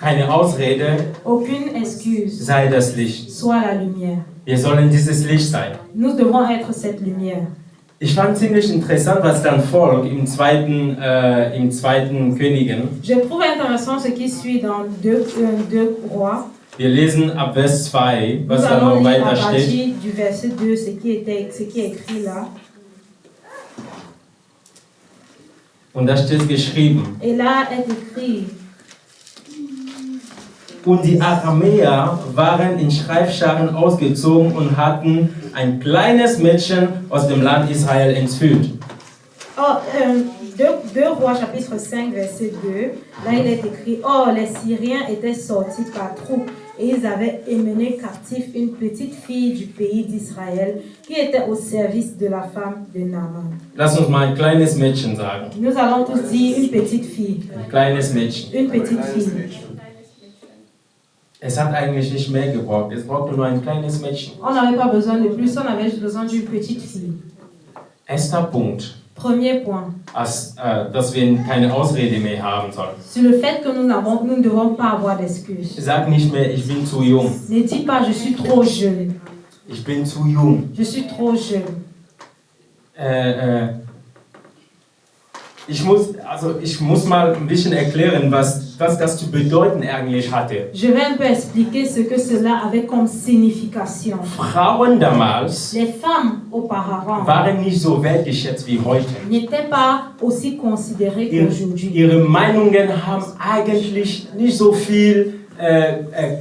keine Ausrede, aucune excuse. sei das Licht. Sois la lumière. Wir sollen dieses Licht sein. Nous devons être cette lumière. Ich fand ziemlich interessant, was dann folgt im zweiten Königen. Je trouve intéressant ce qui suit dans 2 Rois. Wir lesen ab Vers 2, Nous was da allons noch lire weiter à steht. partir du verset 2 ce qui est écrit là. Und da steht geschrieben. Et là est écrit: Und die Aramäer waren in Streifscharen ausgezogen und hatten ein kleines Mädchen aus dem Land Israel entführt. 2 Rois chapitre 5 verset 2, là il est écrit: Or les Syriens étaient sortis par troupes et ils avaient emmené captif une petite fille du pays d'Israël qui était au service de la femme de Naaman. Lass uns mal ein kleines Mädchen sagen. Nous allons tous dire une petite fille. Ein kleines Mädchen. Une petite fille. Es hat eigentlich nicht mehr gebraucht. Es brauchte nur ein kleines Mädchen. On n'avait pas besoin de plus, on avait juste besoin d'une petite fille. Erster Punkt, Premier point, dass wir keine Ausrede mehr haben sollen. sur le fait que nous ne devons pas avoir d'excuses. Sag nicht mehr, ich bin zu jung. Ne dis pas: je suis trop jeune. Ich bin zu jung. Je suis trop jeune. Ich muss mal ein bisschen erklären, was das zu bedeuten eigentlich hatte. Je vais un peu expliquer ce que cela avait comme signification. Frauen damals Les femmes auparavant waren nicht so wertgeschätzt wie heute. n'étaient pas aussi considérées qu'aujourd'hui. Ihre Meinungen haben eigentlich nicht so viel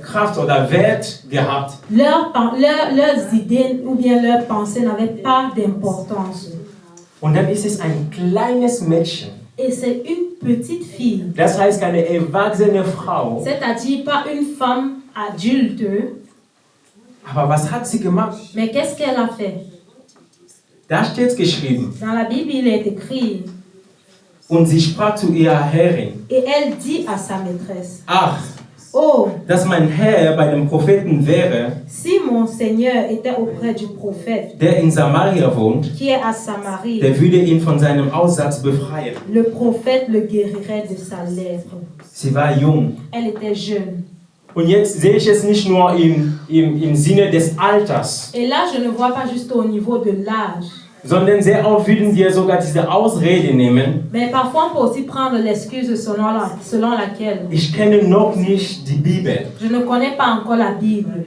Kraft oder Wert gehabt. Leurs idées ou bien leurs pensées n'avaient pas d'importance. Und dann ist es ein kleines Mädchen. Et c'est une petite fille, Das heißt eine erwachsene Frau. c'est-à-dire pas une femme adulte. Aber was hat sie gemacht? Mais qu'est-ce qu'elle a fait? Da steht geschrieben. Dans la Bible, il est écrit: Und sie sprach zu ihrer Herrin. Et elle dit à sa maîtresse: Ach, Oh, dass mein Herr bei dem Propheten wäre, si mon Seigneur était auprès du prophète der in Samaria wohnt, qui est à Samarie, der würde ihn von seinem Aussatz befreien. le prophète le guérirait de sa lèpre. Sie war jung. Elle était jeune. Und jetzt sehe ich es nicht nur im Sinne des Alters, Et là, je ne vois pas juste au niveau de l'âge. sondern sehr oft würden wir sogar diese Ausrede nehmen. Mais parfois, on peut aussi prendre l'excuse selon laquelle Ich kenne noch nicht die Bibel. je ne connais pas encore la Bible.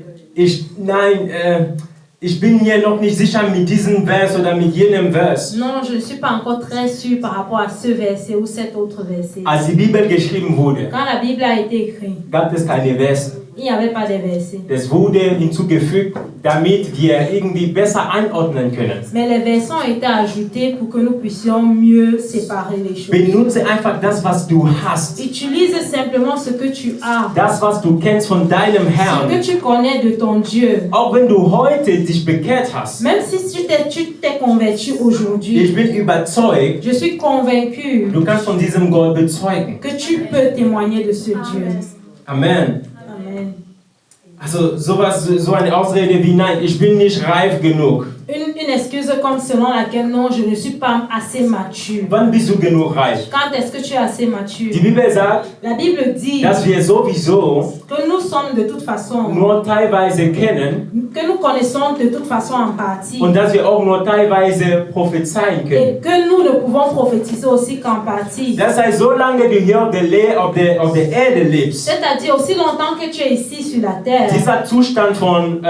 Ich bin mir noch nicht sicher mit diesem Vers oder mit jenem Vers. Non, je ne suis pas encore très sûre par rapport à ce verset ou cet autre verset. Als die Bibel geschrieben wurde, Quand la Bible a été écrite, gab es keine Verse. il n'y avait pas de versets. Das wurde hinzugefügt, damit wir irgendwie besser einordnen können. Mais les versets ont été ajoutés pour que nous puissions mieux séparer les choses. Benutze einfach das, was du hast. Utilise simplement ce que tu as, Das, was du kennst von deinem ce que Herrn. tu connais de ton Dieu. Auch wenn du heute dich bekehrt hast. Même si tu t'es converti aujourd'hui, Ich bin überzeugt, je suis convaincu du kannst von diesem Gott bezeugen. que tu peux témoigner de ce Dieu. Amen. Amen. Also so eine Ausrede wie nein, ich bin nicht reif genug. Une excuse comme selon laquelle non, je ne suis pas assez mature. Wann bist du genug reif? Quand est-ce que tu es assez Die mature? Bibel sagt, La Bible dit dass wir sowieso que nous sommes de toute façon, nur teilweise kennen que nous connaissons de toute façon en partie, und dass wir auch nur teilweise prophezeien et können. que nous ne pouvons prophétiser aussi qu'en partie. Das heißt, solange du hier auf der Erde lebst, C'est-à-dire aussi longtemps que tu es ici sur la terre, dieser Zustand von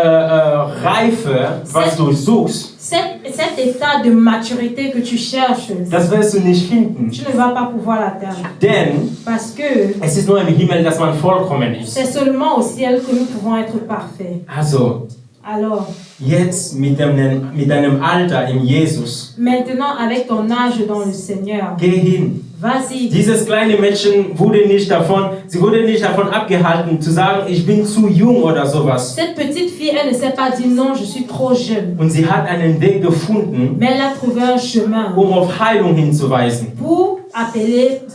Reife, was du suchst, cet état de maturité que tu cherches, das wirst du nicht finden. tu ne vas pas pouvoir l'atteindre. Denn Parce que es ist nur im Himmel, dass man vollkommen ist. c'est seulement au ciel que nous pouvons être parfaits. Also, Alors, jetzt mit deinem Alter in Jesus, maintenant avec ton âge dans le Seigneur, geh hin. vas-y. Dieses kleine Mädchen wurde nicht davon abgehalten zu sagen, ich bin zu jung oder sowas. Cette petite fille, elle ne s'est pas dit non, je suis trop jeune. Und sie hat einen Weg gefunden, Mais elle a trouvé un chemin auf Heilung hinzuweisen.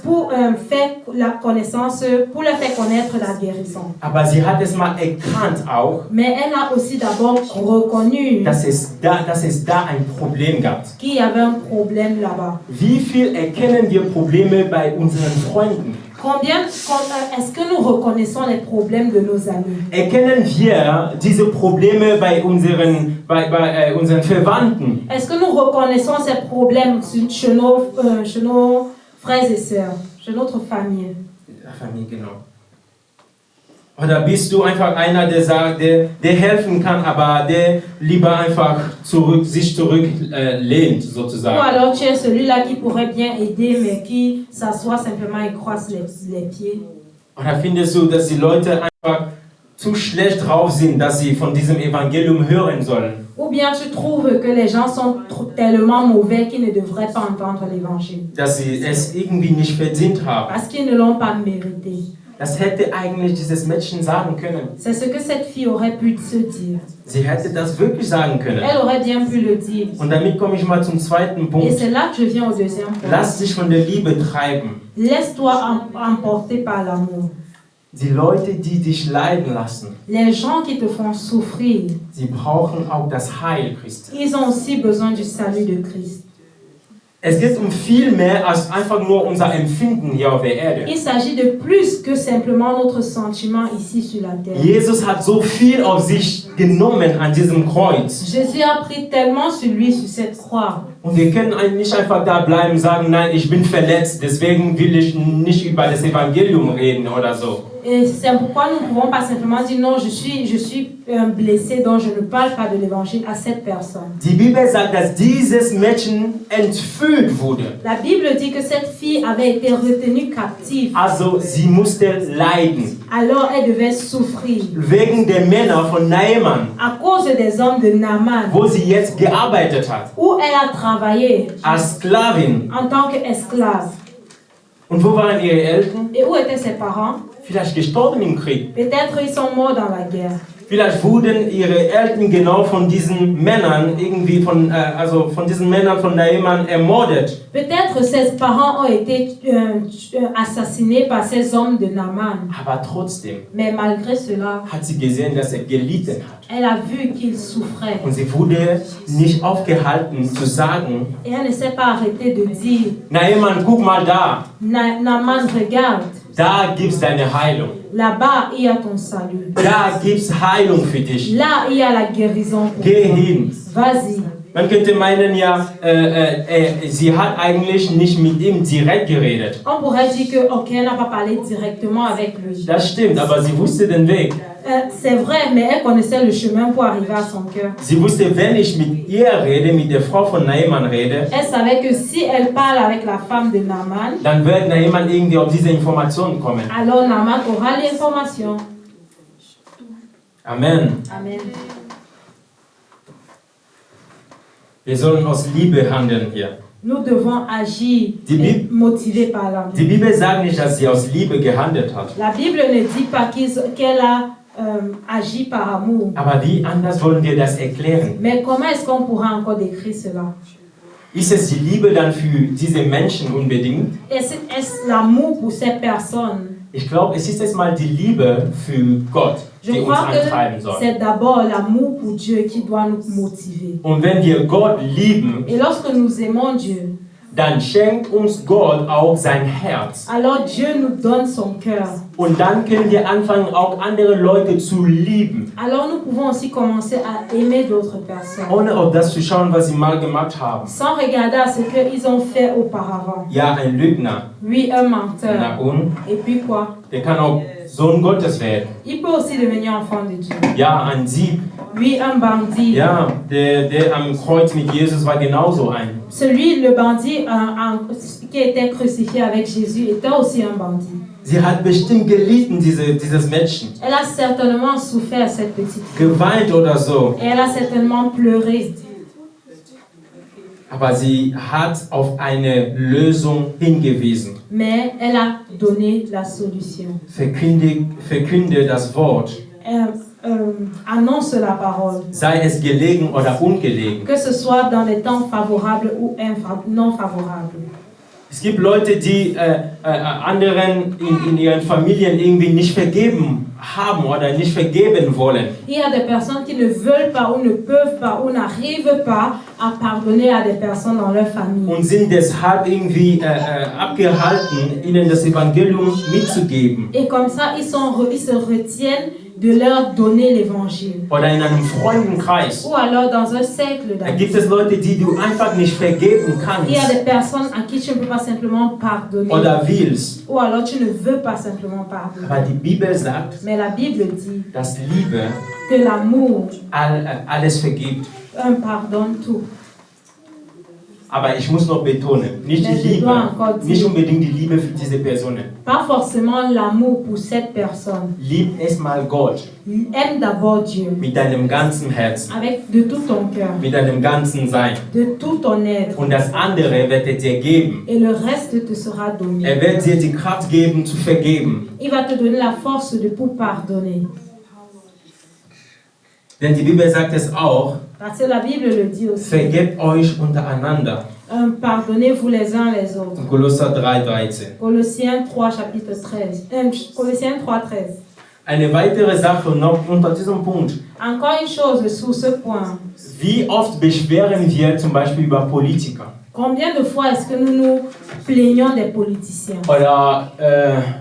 pour faire la connaissance, pour leur faire connaître la guérison. Aber sie hat es mal erkannt auch, Mais elle a aussi d'abord reconnu dass es da ein Problem gab. qu'il y avait un problème là-bas. Wie viel erkennen wir Probleme bei unseren Freunden? Est-ce que nous reconnaissons les problèmes de nos amis? Erkennen wir diese Probleme bei unseren Verwandten? Est-ce que nous reconnaissons ces problèmes chez nos frères et sœurs, chez notre famille? Familie, genau. Oder bist du einfach einer, der sagt, der helfen kann, aber der lieber einfach sich zurücklehnt, Ou sozusagen? alors tu es celui-là qui pourrait bien aider, mais qui s'assoit simplement et croise les pieds? Oder findest du, dass die Leute einfach zu schlecht drauf sind, dass sie von diesem Evangelium hören sollen? Ou bien tu trouves que les gens sont tellement mauvais qu'ils ne devraient pas entendre l'évangile? Dass sie es irgendwie nicht verdient haben? Parce qu'ils ne l'ont pas mérité. Das hätte eigentlich dieses Mädchen sagen können. C'est ce que cette fille aurait pu se dire. Sie hätte das wirklich sagen können. Elle aurait bien pu le dire. Und damit komme ich mal zum zweiten Et Punkt. c'est là que je viens au deuxième point. Lass dich von der Liebe treiben. Laisse-toi emporter par l'amour. Die Leute, die dich leiden lassen, Les gens qui te font souffrir, sie brauchen auch das Heil Christi. ils ont aussi besoin du salut de Christ. Es geht um viel mehr als einfach nur unser Empfinden hier auf der Erde. Il s'agit de plus que simplement notre sentiment ici sur la terre. Jesus hat so viel auf sich genommen an diesem Kreuz. Jésus a pris tellement sur lui sur cette croix. Und wir können nicht einfach da bleiben und sagen, nein, ich bin verletzt, deswegen will ich nicht über das Evangelium reden oder so. Et c'est pourquoi nous ne pouvons pas simplement dire non, je suis blessé, donc je ne parle pas de l'évangile à cette personne. Die Bibel sagt, dass dieses Mädchen entführt wurde. La Bible dit que cette fille avait été retenue captive. Also sie musste leiden. Alors elle devait souffrir. Wegen der Männer von Naaman, À cause des hommes de Naaman, wo sie jetzt gearbeitet hat. où elle a travaillé Als Sklavin. en tant qu'esclave. Und wo waren ihre Eltern? Et où étaient ses parents? Vielleicht gestorben im Krieg. Peut-être ils sont morts dans la guerre. Vielleicht wurden ihre Eltern genau von diesen Männern irgendwie von diesen Männern von Naaman ermordet. Peut-être ses parents ont été assassinés par ces hommes de Naaman. Aber trotzdem Mais malgré cela, hat sie gesehen, dass er gelitten hat. elle a vu qu'il souffrait. Und sie wurde nicht aufgehalten zu sagen, Et elle ne s'est pas arrêtée de dire, Naaman, guck mal da. Naaman, regarde, Da gibt's deine Heilung. là-bas il y a ton salut. Da gibt's Heilung für dich. Là il y a la guérison pour Geh toi. hin. Vas-y. Man könnte meinen, ja, sie hat eigentlich nicht mit ihm direkt geredet. On pourrait dire que, ok, elle n'a pas parlé directement avec lui. Das stimmt, aber sie wusste den Weg. C'est vrai, mais elle connaissait le chemin pour arriver à son cœur. Sie wusste, wenn ich mit ihr rede, mit der Frau von Naaman rede, Elle savait que si elle parle avec la femme de Naaman, dann wird Naaman irgendwie auf diese Informationen kommen. alors Naaman aura l'information. Amen. Amen. Wir sollen aus Liebe handeln hier. Nous devons agir et motivés par l'amour. Die Bibel sagt nicht, dass sie aus Liebe gehandelt hat. La Bible ne dit pas qu'elle a agi par amour. Aber wie anders wollen wir das erklären? Mais comment est-ce qu'on pourra encore décrire cela? Ist es die Liebe dann für diese Menschen unbedingt? Est-ce l'amour pour ces personnes? Ich glaube, es ist erstmal die Liebe für Gott, Je die uns crois antreiben que soll. c'est d'abord l'amour pour Dieu qui doit nous motiver. Und wenn wir Gott lieben, Et lorsque nous aimons Dieu, dann schenkt uns Gott auch sein Herz. alors Dieu nous donne son cœur. Und dann können wir anfangen, auch andere Leute zu lieben, Alors nous pouvons aussi commencer à aimer d'autres personnes. ohne auf das zu schauen, was sie mal gemacht haben. Sans regarder à ce qu'ils ont fait auparavant. Ja, ein Lügner, Oui, un menteur. na und, Et puis quoi? der kann auch Sohn Gottes werden. Il peut aussi devenir enfant de Dieu. Ja, ein Dieb, Oui, un bandit. ja, der am Kreuz mit Jesus war genauso ein. Celui, le bandit qui était crucifié avec Jésus, était aussi un bandit. Sie hat bestimmt gelitten, dieses Mädchen. Elle a certainement souffert, cette petite fille. Geweint oder so. Et elle a certainement pleuré. Aber sie hat auf eine Lösung hingewiesen. Mais elle a donné la solution. Verkünde das Wort. Annonce la parole. Sei es gelegen oder ungelegen. Que ce soit dans les temps favorables ou non favorables. Es gibt Leute, die anderen in ihren Familien irgendwie nicht vergeben haben oder nicht vergeben wollen. Il y a des personnes qui ne veulent pas ou ne peuvent pas ou n'arrivent pas à pardonner à des personnes dans leur famille. Und sind deshalb irgendwie abgehalten, ihnen das Evangelium mitzugeben. Et comme ça, ils se retiennent de leur donner l'évangile. Oder in einem Freundenkreis. Ou alors dans un cercle Da d'amis. gibt es Leute, die du einfach nicht vergeben Il y a kannst des personnes à qui tu ne peux pas simplement pardonner. oder willst. Ou alors tu ne veux pas simplement pardonner. Aber die Bibel sagt, Mais la Bible dit dass Liebe que l'amour alles vergibt. pardonne tout. Aber ich muss noch betonen, nicht die Liebe, nicht unbedingt die Liebe für diese Personen. Pas forcément l'amour pour cette personne. Lieb erstmal Gott Aime d'abord Dieu mit deinem ganzen Herzen, avec de tout ton cœur, mit deinem ganzen Sein. de tout ton être. Und das andere wird er dir geben. Et le reste te sera donné. Er wird dir die Kraft geben, zu vergeben. Il va te donner la force de pour pardonner. Denn die Bibel sagt es auch, Parce que la Bible le dit aussi. vergebt euch untereinander. Pardonnez-vous les uns les autres. In Kolosser 3,13. Colossiens 3, chapitre 13. Colossiens 3, 13. Eine weitere Sache noch unter diesem Punkt. Encore une chose sur ce point. Wie oft beschweren wir zum Beispiel über Politiker? Combien de fois est-ce que nous nous plaignons des politiciens? Oder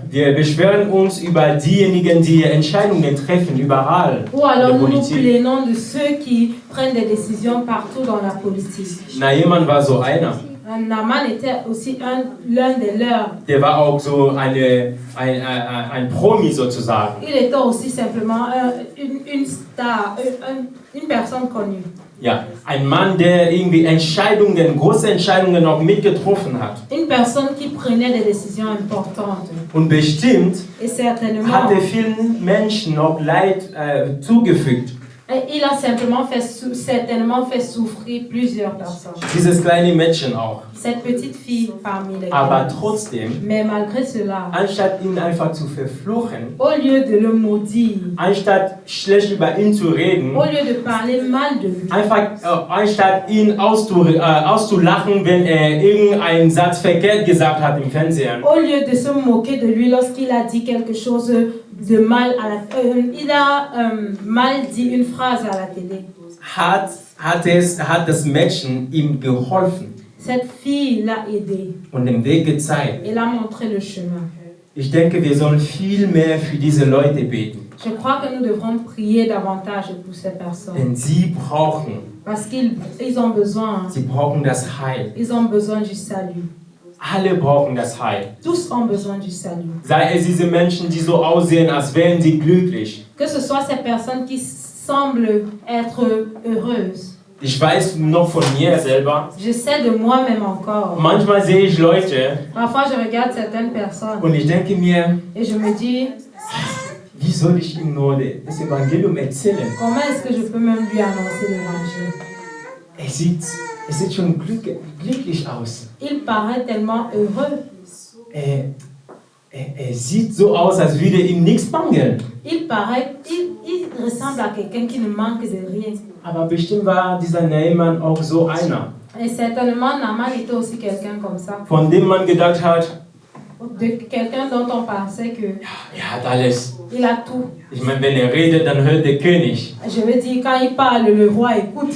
wir beschweren uns über diejenigen, die Entscheidungen treffen, überall Ou alors in der nous nous Politik. plaignons de ceux qui prennent des décisions partout dans la politique. Na, jemand war so einer. Naaman était aussi l'un des leurs. Der war auch so ein Promi sozusagen. Il était aussi simplement une star, une personne connue. Ja, ein Mann, der irgendwie große Entscheidungen auch mitgetroffen hat. Une personne qui prenait des décisions importantes. Und bestimmt Et certainement, hat er vielen Menschen auch Leid zugefügt. il a certainement fait souffrir plusieurs personnes. Dieses kleine Mädchen auch. Cette petite fille parmi lesquelles. Aber trotzdem, Mais malgré cela, anstatt ihn einfach zu verfluchen, au lieu de le maudire, anstatt schlecht über ihn zu reden, au lieu de parler mal de lui, anstatt ihn auszulachen, wenn er irgendeinen Satz verkehrt gesagt hat im Fernsehen, au lieu de se moquer de lui lorsqu'il a dit quelque chose de mal à la mal dit une phrase à la télé. hat das Mädchen ihm geholfen Cette fille l'a aidé und den Weg gezeigt. et l'a montré le chemin. Ich denke, wir sollen viel mehr für diese Leute beten, Je crois que nous devrons prier davantage pour ces personnes denn sie brauchen parce qu'ils ont besoin, das Heil. ils ont besoin du salut. Alle brauchen das Heil. Tous ont besoin du salut. Sei es diese Menschen, die so aussehen, als wären sie glücklich. Que ce soit ces personnes qui semblent être heureuses. Ich weiß noch von mir selber, Je sais de moi-même encore. manchmal sehe ich Leute Parfois, je regarde certaines personnes und ich denke mir, et je me dis, wie soll ich ihm nur das Evangelium erzählen? comment est-ce que je peux même lui annoncer l'évangile? Es sieht schon glücklich aus. Il paraît tellement heureux. Er sieht so aus, als würde ihm nichts mangeln. Il ressemble à quelqu'un qui ne manque de rien. Aber bestimmt war dieser Naaman auch so einer, Et certainement, Naaman était aussi quelqu'un comme ça. von dem man gedacht hat, Quelqu'un dont on pensait que er hat alles. il a tout. Ich meine, wenn er redet, dann hört der König. Je veux dire, quand il parle, le roi écoute.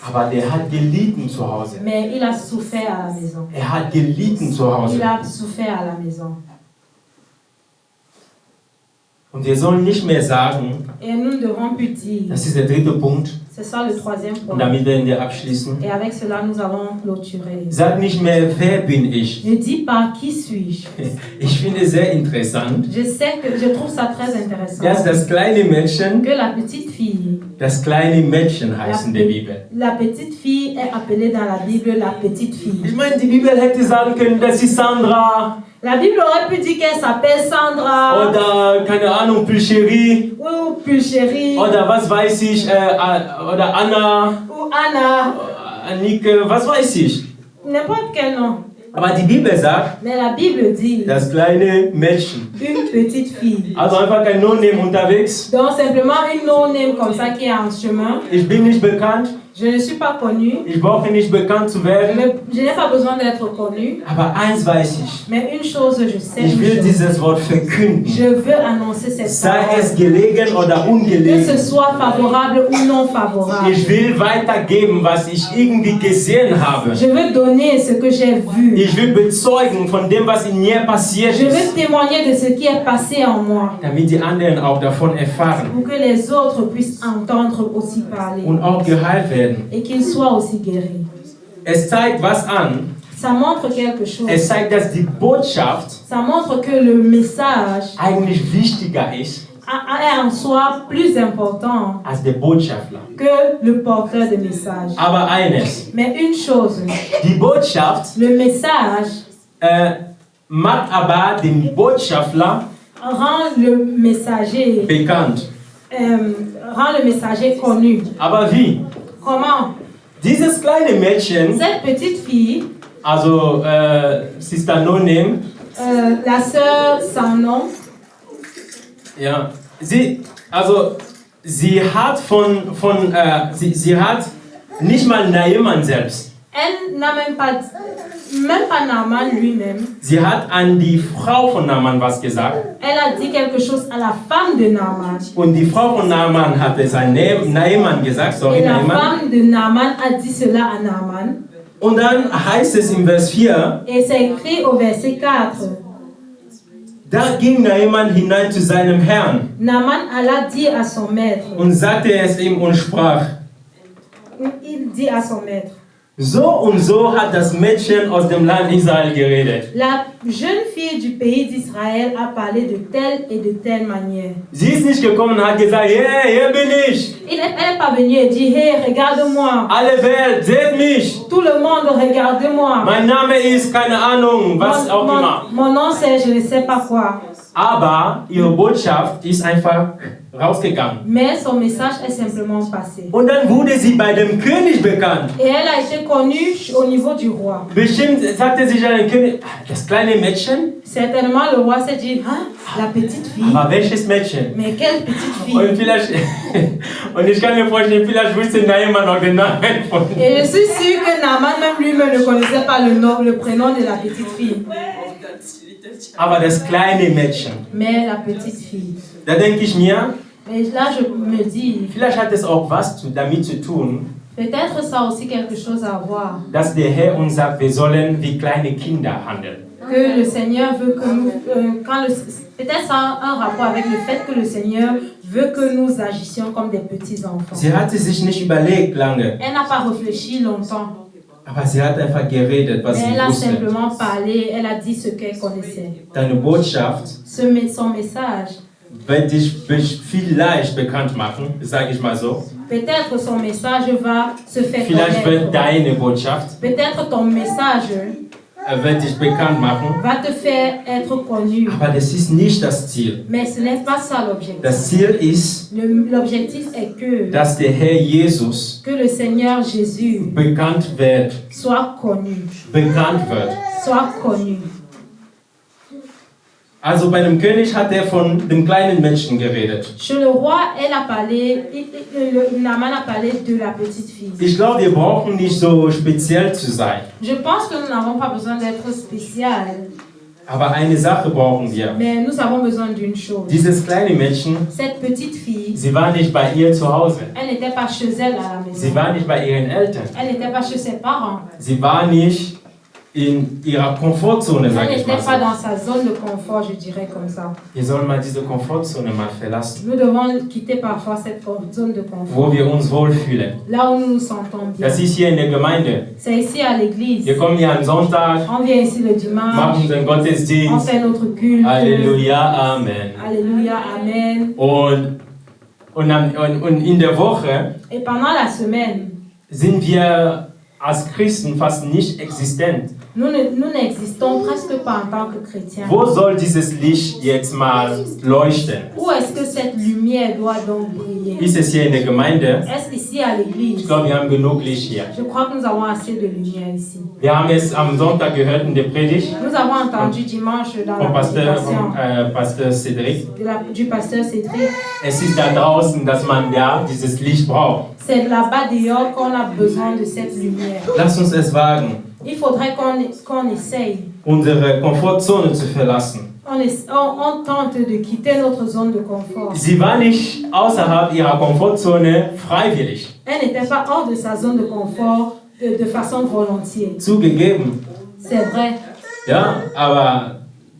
Aber der hat gelitten zu Hause. Mais il a souffert à la maison. Er hat gelitten zu Hause. Il a souffert à la maison. Und wir sollen nicht mehr sagen, Et nous ne devons plus dire. das ist der dritte Punkt, C'est ça le troisième und point. damit werden wir abschließen. Et avec cela, nous allons clôturer. Sag nicht mehr, wer bin ich? Ne dis pas qui suis-je. Ich finde es sehr interessant, Je trouve ça très intéressant. dass das kleine Mädchen, Que la petite fille, heißt in der Bibel. la petite fille est appelée dans la Bible la petite fille. Ich meine, die Bibel hätte sagen können, das ist Sandra La Bible aurait pu dire qu'elle s'appelle Sandra oder, keine Ahnung, Pulcherie ou Pulcherie oder was weiß ich, oder Anna, ou Anna, Annike, was weiß ich. n'importe quel nom. Aber die Bibel sagt, Mais la Bible dit das kleine Mädchen. une petite fille. Also einfach kein No-Name unterwegs. Donc simplement une no-name comme ça qui est en chemin. Ich bin nicht bekannt. Je ne suis pas connu. Ich brauche nicht bekannt zu werden. Je n'ai pas besoin d'être connu. Aber eins weiß ich. Mais une chose, je sais. Ich will une chose. dieses Wort verkünden. Je veux annoncer cette Sei parole. es gelegen oder Que ce ungelegen. soit favorable ou non favorable. Ich will weitergeben, was ich irgendwie gesehen habe. Je veux donner ce que j'ai vu. Ich will bezeugen von dem, was in mir passiert Je veux ist, témoigner de ce qui est passé en moi. damit die anderen auch davon erfahren Pour que les autres puissent entendre aussi parler. und auch geheilt werden. Et qu'ils soient aussi guéris. Es zeigt was an. Ça montre quelque chose. Es zeigt, dass die Botschaft Ça montre que le message eigentlich wichtiger ist est en soi plus important als der Botschafter. que le porteur de message. Aber eines, Mais une chose, die Botschaft le message macht aber den Botschafter rend le messager, bekannt. rend le messager connu. Aber wie? Comment? Dieses kleine Mädchen, Cette petite fille, also Sister No Name, la sœur sans nom, ja, sie hat sie hat nicht mal Naaman selbst. elle n'a même pas Naaman lui-même. Sie hat an die Frau von Naaman was gesagt. Elle a dit quelque chose à la femme de Naaman. Und die Frau von Naaman hat es an Naaman gesagt, Et la Naaman. femme de Naaman a dit cela à Naaman. Und dann heißt es im Vers 4, Et c'est écrit au verset 4. da ging Naaman hinein zu seinem Herrn Naaman alla dire à son maître. und sagte es ihm und sprach, Il dit à son maître. so und so hat das Mädchen aus dem Land Israel geredet. La jeune fille du pays d'Israël a parlé de telle et de telle manière. Sie ist nicht gekommen und hat gesagt, hey, hier bin ich. Elle n'est pas venue et dit, hey, regarde-moi. Alle Welt, seht mich. Tout le monde, regarde-moi. Mein Name ist, keine Ahnung, was auch immer. Mon nom c'est je ne sais pas quoi. Aber ihre Botschaft ist einfach rausgegangen. Mais son message est simplement passé. Und dann wurde sie bei dem König bekannt. Et elle a été connue au niveau du roi. Bestimmt sagte sich ein König, das kleine Mädchen? Certainement le roi s'est dit, hein, la petite fille. Aber welches Mädchen? Mais quelle petite fille. Und vielleicht, und ich kann mir vorstellen, vielleicht wusste Naaman noch den Namen von. Et je suis sûre que Naaman même lui-même ne connaissait pas le nom, le prénom de la petite fille. Aber das kleine Mädchen. Mais la petite fille. Da denke ich mir, Mais là je me dis, vielleicht hat es auch was damit zu tun, peut-être ça a aussi quelque chose à voir. dass der Herr uns sagt, wir sollen wie kleine Kinder handeln. Que le Seigneur veut que nous, peut-être ça a un rapport avec le fait que le Seigneur veut que nous agissions comme des petits enfants. Sie hatte sich nicht überlegt lange, Elle n'a pas réfléchi longtemps. aber sie hat einfach geredet, was Mais sie elle a wusste. simplement parlé, elle a dit ce qu'elle connaissait. Deine Botschaft Son message, wird dich vielleicht bekannt machen, sage ich mal so. peut-être son message va se faire Vielleicht wird connaître. deine Botschaft Peut-être ton message wird dich bekannt machen, va te faire être connu. aber das ist nicht das Ziel. Mais ce n'est pas ça l'objectif. Das Ziel ist, L'objectif est dass der Herr Jesus que le Seigneur Jésus bekannt wird, soit connu. bekannt wird. Soit connu. Also bei dem König hat er von dem kleinen Mädchen geredet. Chez le roi, elle a parlé, Naaman a parlé de la petite fille. Ich glaube, wir brauchen nicht so speziell zu sein. Je pense que nous n'avons pas besoin d'être spécial, Aber eine Sache brauchen wir. mais nous avons besoin d'une chose. Dieses kleine Mädchen, Cette petite fille, sie war nicht bei ihr zu Hause. elle n'était pas chez elle à la Sie maison. war nicht bei ihren Eltern. Elle n'était pas chez ses parents. Sie war nicht in ihrer Komfortzone, Elle sage ich mal n'était pas so. dans sa zone de confort, je dirais comme ça. Wir sollen mal diese Komfortzone mal verlassen, Nous devons quitter parfois cette zone de confort. wo wir uns wohlfühlen. Là où nous nous sentons bien. Das ist hier in der Gemeinde. C'est ici à l'église. Wir kommen hier am Sonntag, On vient ici le dimanche. machen den On Gottesdienst. fait notre culte. Halleluja, Amen. Alléluia, Amen. Und in der Woche Et pendant la semaine, sind wir als Christen fast nicht existent. nous n'existons presque pas en tant que chrétiens. Wo soll dieses Licht jetzt mal leuchten? Où est-ce que cette lumière doit donc briller? Ist es hier in der Gemeinde? Est-ce qu'ici à Ich l'église, glaube, wir haben genug Licht hier. je crois que nous avons assez de lumière ici. Wir haben es am Sonntag gehört in der Predigt Nous avons entendu dimanche dans la vom prédication Pastor Cédric. du pasteur Cédric. Es ist da draußen, dass man ja dieses Licht braucht. C'est là-bas dehors qu'on a besoin de cette lumière. Lass uns es wagen, Il faudrait qu'on essaye. unsere Komfortzone zu verlassen. On tente de quitter notre zone de confort. Sie war nicht außerhalb ihrer Komfortzone freiwillig. Elle n'était pas hors de sa zone de confort de façon volontiers. Zugegeben. C'est vrai. Ja, aber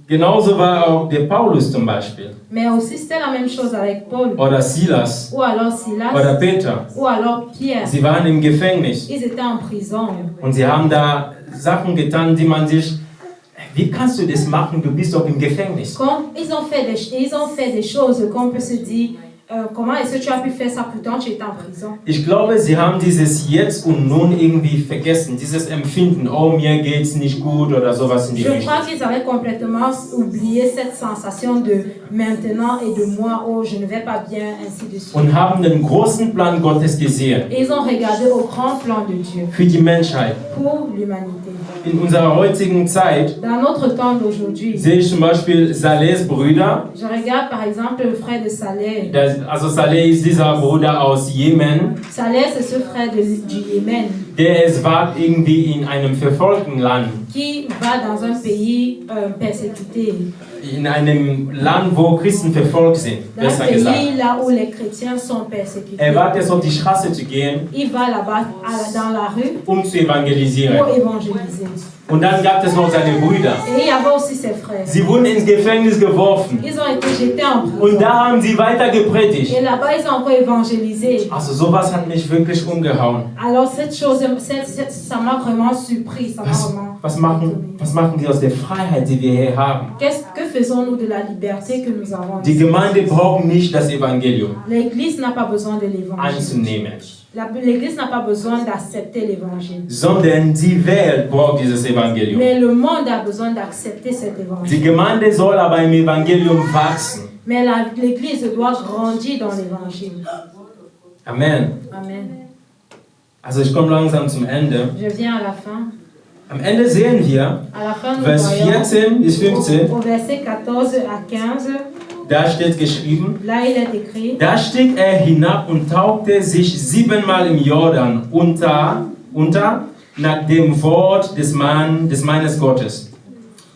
genauso war auch der Paulus zum Beispiel. Mais aussi c'était la même chose avec Paul. Oder Silas. Ou alors Silas. Oder Peter. Ou alors Pierre. Sie waren im Gefängnis. Ils étaient en prison. Und sie haben da Sachen getan, die man sich... Wie kannst du das machen? Du bist doch im Gefängnis. Ils ont fait des choses qu'on peut se dire, comment est-ce que tu as pu faire ça pourtant tu étais en prison? Ich glaube, sie haben dieses Jetzt und Nun irgendwie vergessen. Dieses Empfinden, oh, mir geht's nicht gut oder sowas in die Je Richtung. crois qu'ils avaient complètement oublié cette sensation de maintenant et de moi, oh je ne vais pas bien, ainsi de suite. Und haben den großen Plan Gottes gesehen. Et ils ont regardé au grand plan de Dieu Für die Menschheit. pour l'humanité. In unserer heutigen Zeit Dans notre temps d'aujourd'hui, sehe ich zum Beispiel Salehs Brüder. je regarde par exemple le frère de Saleh. Also Saleh ist dieser Bruder aus Jemen, Saleh, c'est ce frère du Yémen der es wagt, irgendwie in einem verfolgten Land, qui va dans un pays persécuté. in einem Land, wo Christen verfolgt sind, Dans un besser pays gesagt. là où les chrétiens sont persécutés. Wagt es, auf die Straße zu gehen, Il va là-bas dans la rue zu evangelisieren. pour évangéliser. Und dann gab es noch seine Brüder. Et il y avait aussi ses frères. Sie wurden ins Gefängnis geworfen. Ils ont été jetés en Und prison. da haben sie weiter gepredigt. Et là-bas, ils ont encore évangélisé. Also sowas hat mich wirklich umgehauen. Alors cette chose, ça m'a vraiment surpris. Ça m'a vraiment Was machen die aus der Freiheit, die wir hier haben? Que faisons-nous de la liberté que nous avons Die ici? Gemeinde braucht nicht das Evangelium L'Église n'a pas besoin de l'évangile. anzunehmen, L'Église n'a pas besoin d'accepter l'évangile. sondern die Welt braucht dieses Evangelium. Mais le monde a besoin d'accepter cet Die évangile. Gemeinde soll aber im Evangelium wachsen. Mais l'Église doit grandir dans l'évangile. Amen. Amen. Also ich komme langsam zum Ende. Je viens à la fin. Am Ende sehen wir, À la fin, nous Vers voyons 14 bis 15, au verset 14 à 15, da steht geschrieben, là il est écrit, da stieg er hinab und taugte sich 7-mal im Jordan unter nach dem Wort des Mannes Gottes.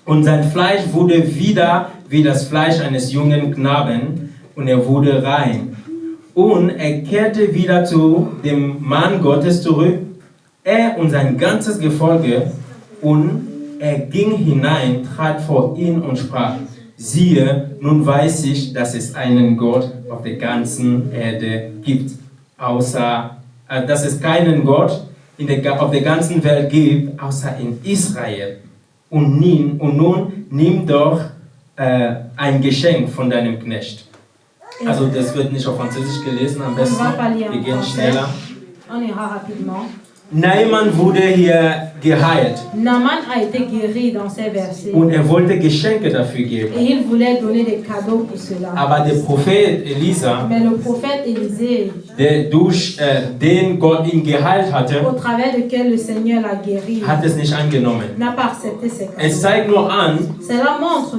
Und sein Fleisch wurde wieder wie das Fleisch eines jungen Knaben und er wurde rein. Und er kehrte wieder zu dem Mann Gottes zurück, er und sein ganzes Gefolge, und er ging hinein, trat vor ihn und sprach, siehe, nun weiß ich, dass es einen Gott auf der ganzen Erde gibt, dass es keinen Gott auf der ganzen Welt gibt, außer in Israel. Und nun nimm doch ein Geschenk von deinem Knecht. Also das wird nicht auf Französisch gelesen, am on besten, va pas lire wir en gehen français, schneller. on ira rapidement. Naaman wurde hier geheilt Naaman a été guéri dans ces versets und er wollte Geschenke dafür geben. et il voulait donner des cadeaux pour cela. Aber der Prophet Elisa, Mais le prophète Élisée, der durch den Gott ihn geheilt hatte, au travers duquel le Seigneur l'a guéri, hat es nicht angenommen. n'a pas accepté ces Es cadeaux. zeigt nur an, Cela montre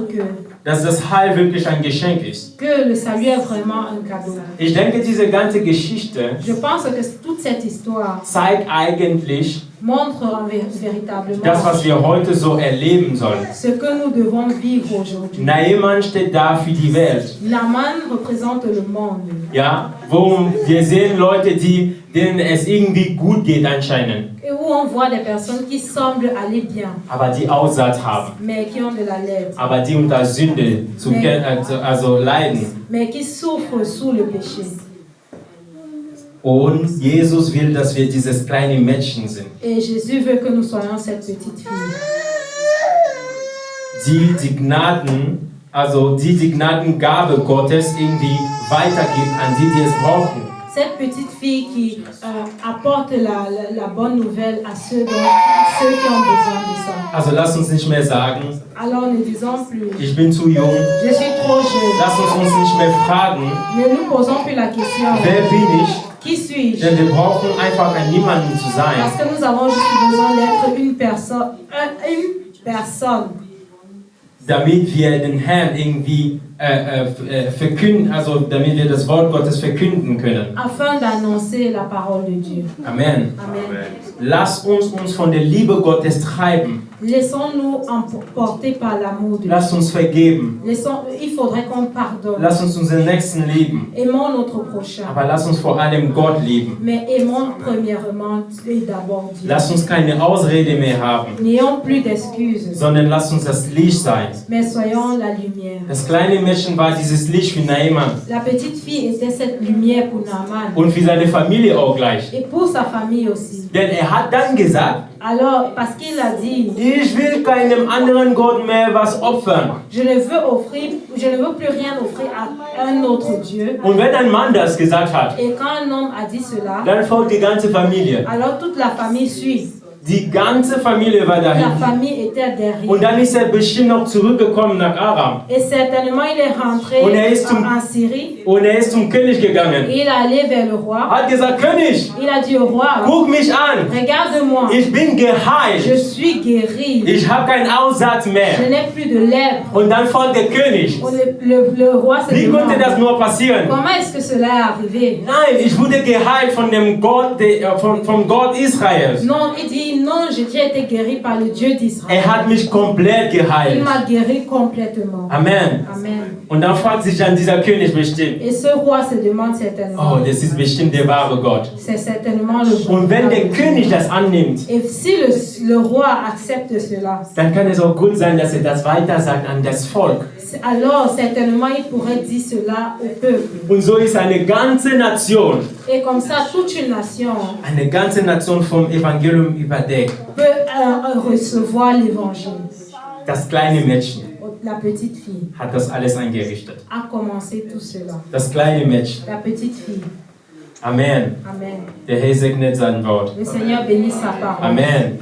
dass das Heil wirklich ein Geschenk ist. que le salut est vraiment un cadeau. Ich denke, diese ganze Geschichte Je pense que toute cette histoire zeigt eigentlich montre véritablement das, was wir heute so erleben sollen. ce que nous devons vivre aujourd'hui. Naaman steht da für die Welt. Naaman représente le monde. Ja, wo wir sehen Leute, denen es irgendwie gut geht anscheinend, Et où on voit des personnes qui semblent aller bien, aber die Aussatz haben, mais qui ont de la lèpre, aber die unter Sünde also leiden. mais qui souffrent sous le péché. Und Jesus will, dass wir dieses kleine Mädchen sind, Et Jésus veut que nous soyons cette petite fille, die Gnadengabe Gottes irgendwie weitergibt an die es brauchen. cette petite fille qui apporte la bonne nouvelle à ceux qui ont besoin de ça. Also lasst uns nicht mehr sagen, Alors ne disons plus, ich bin zu jung. je suis trop jeune. Lasst uns nicht mehr fragen, Ne nous posons plus la question, wer bin ich? qui suis-je? Denn wir brauchen einfach ein Niemanden zu sein. Parce que nous avons juste besoin d'être une personne, damit wir den Herrn irgendwie verkünden, also damit wir das Wort Gottes verkünden können. afin d'annoncer la parole de Dieu. Amen. Amen. Lass uns von der Liebe Gottes treiben. Laissons-nous emporter par l'amour de Dieu. Lass uns vergeben. Il faudrait qu'on pardonne. Lass uns unseren Nächsten lieben. Aimons notre prochain. Aber lass uns vor allem Gott lieben. Mais aimons premièrement et d'abord Dieu. Lass uns keine Ausrede mehr haben, N'ayons plus d'excuses, sondern lass uns das Licht sein. mais soyons la lumière. Das kleine Mädchen war dieses Licht für Naaman La petite fille était cette lumière pour Naaman und für seine Familie auch gleich. et pour sa famille aussi. Denn hat dann gesagt, Alors, parce qu'il a dit, ich will keinem anderen Gott mehr was opfern. je ne veux plus rien offrir à un autre Dieu. Und wenn ein Mann das gesagt hat, Et quand un homme a dit cela, dann folgt die ganze Familie. alors toute la famille suit. Die ganze Familie war La dahin. famille était derrière. Und dann ist bestimmt noch zurückgekommen nach Aram. Et certainement, il est rentré Und ist en Syrie. Und zum König gegangen. Et il est allé vers le roi. Hat gesagt, König, Il a dit au roi, guck mich an. regarde-moi, Ich bin je geheilt. suis guéri. Ich habe keinen Aussatz Je mehr. n'ai plus de lèpre. Und dann folgt der König. Und le roi se Wie konnte das demande, nur passieren? comment est-ce que cela est arrivé? Nein, ich wurde geheilt von dem Gott, vom Gott Israels. Non, il dit, non, j'ai déjà été guéri par le Dieu d'Israël. Hat mich komplett Il geheilt. m'a guéri complètement. Amen. Amen. Und dann fragt sich dann dieser König bestimmt, Et ce roi se demande certainement, oh, das ist bestimmt der wahre Gott. c'est certainement le Und wenn der Dieu. König das annimmt, Et si le roi accepte cela, dann kann es auch gut sein, dass das weiter sagt an das Volk. alors certainement il pourrait dire cela au peuple. Und so ist eine ganze Nation, Et comme ça, toute une nation vom Evangelium überdeckt. peut recevoir l'évangile. Das kleine Mädchen La petite fille hat das alles eingerichtet. a commencé tout cela. Das kleine Mädchen. La petite fille. Amen. Amen. Der Herr segnet sein Wort. Le Seigneur bénit sa parole. Amen.